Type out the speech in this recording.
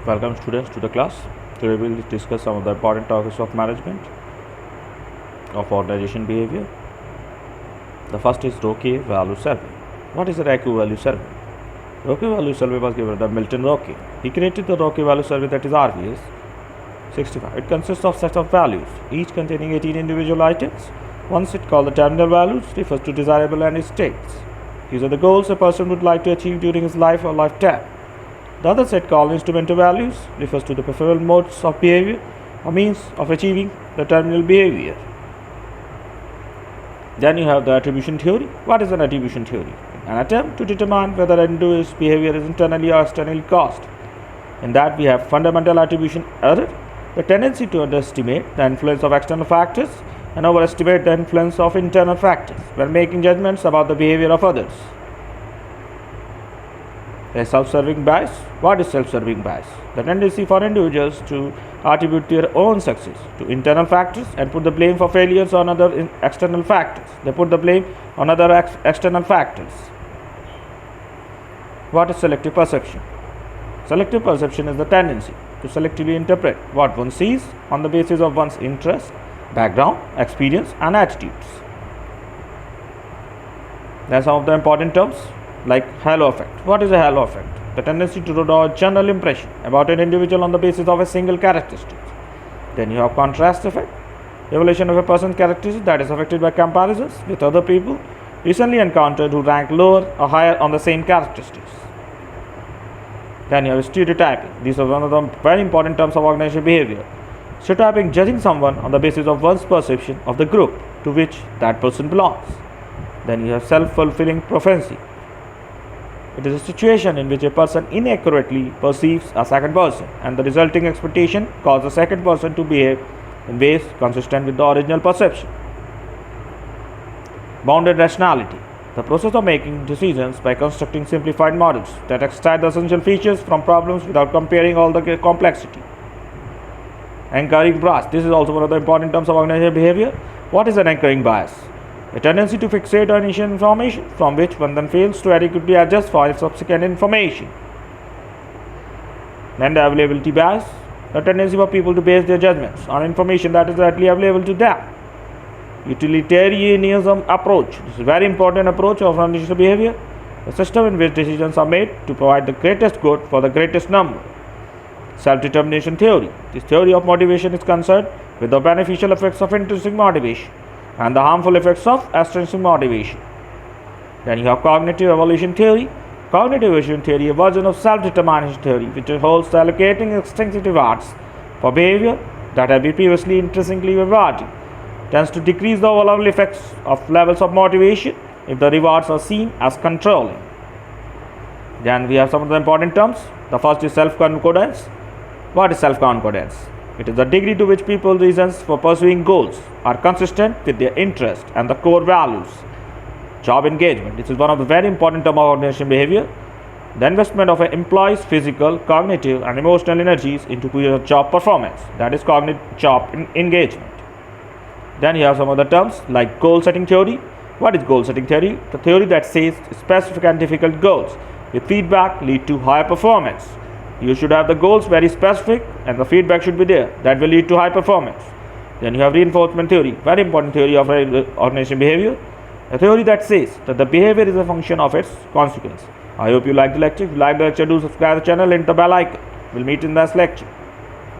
Welcome students to the class. Today we will discuss some of the important topics of management of organization behavior. The first is Roque value survey. What is the Roque value survey? Roque value survey was given by Milton Roque. He created the Roque value survey, that is RVS 65. It consists of set of values, each containing 18 individual items. One set called the terminal values refers to desirable end states. These are the goals a person would like to achieve during his life or lifetime. The other set called instrumental values refers to the preferable modes of behavior or means of achieving the terminal behavior. Then you have the attribution theory. What is an attribution theory? An attempt to determine whether an individual's behavior is internally or externally caused. In that we have fundamental attribution error, the tendency to underestimate the influence of external factors and overestimate the influence of internal factors when making judgments about the behavior of others. A self-serving bias. What is self-serving bias? The tendency for individuals to attribute their own success to internal factors and put the blame for failures on other external factors. They put the blame on other external factors. What is selective perception? Selective perception is the tendency to selectively interpret what one sees on the basis of one's interest, background, experience, and attitudes. There are some of the important terms like halo effect. What is a halo effect? The tendency to draw a general impression about an individual on the basis of a single characteristic. Then you have contrast effect, evaluation of a person's characteristics that is affected by comparisons with other people recently encountered who rank lower or higher on the same characteristics. Then you have stereotyping. These are one of the very important terms of organizational behavior. Stereotyping, judging someone on the basis of one's perception of the group to which that person belongs. Then you have self-fulfilling prophecy. It is a situation in which a person inaccurately perceives a second person and the resulting expectation causes the second person to behave in ways consistent with the original perception. Bounded rationality. The process of making decisions by constructing simplified models that extract the essential features from problems without comparing all the complexity. Anchoring bias. This is also one of the important terms of organizational behavior. What is an anchoring bias? A tendency to fixate on initial information from which one then fails to adequately adjust for subsequent information. Then the availability bias, the tendency for people to base their judgments on information that is readily available to them. Utilitarianism approach. This is a very important approach of organizational behavior, a system in which decisions are made to provide the greatest good for the greatest number. Self-determination theory. This theory of motivation is concerned with the beneficial effects of intrinsic motivation and the harmful effects of extrinsic motivation. Then you have cognitive evolution theory. Cognitive evolution theory, a version of self-determination theory, which holds the allocating extrinsic rewards for behavior that have been previously intrinsically rewarded, tends to decrease the overall effects of levels of motivation if the rewards are seen as controlling. Then we have some of the important terms. The first is self-concordance. What is self-concordance? It is the degree to which people's reasons for pursuing goals are consistent with their interest and the core values. Job engagement. This is one of the very important terms of organizational behavior. The investment of an employee's physical, cognitive, and emotional energies into job performance. That is cognitive job engagement. Then you have some other terms like goal setting theory. What is goal setting theory? The theory that says specific and difficult goals with feedback lead to higher performance. You should have the goals very specific and the feedback should be there. That will lead to high performance. Then you have reinforcement theory, very important theory of organizational behavior. A theory that says that the behavior is a function of its consequence. I hope you like the lecture. If you like the lecture, do subscribe to the channel and hit the bell icon. We'll meet in the next lecture.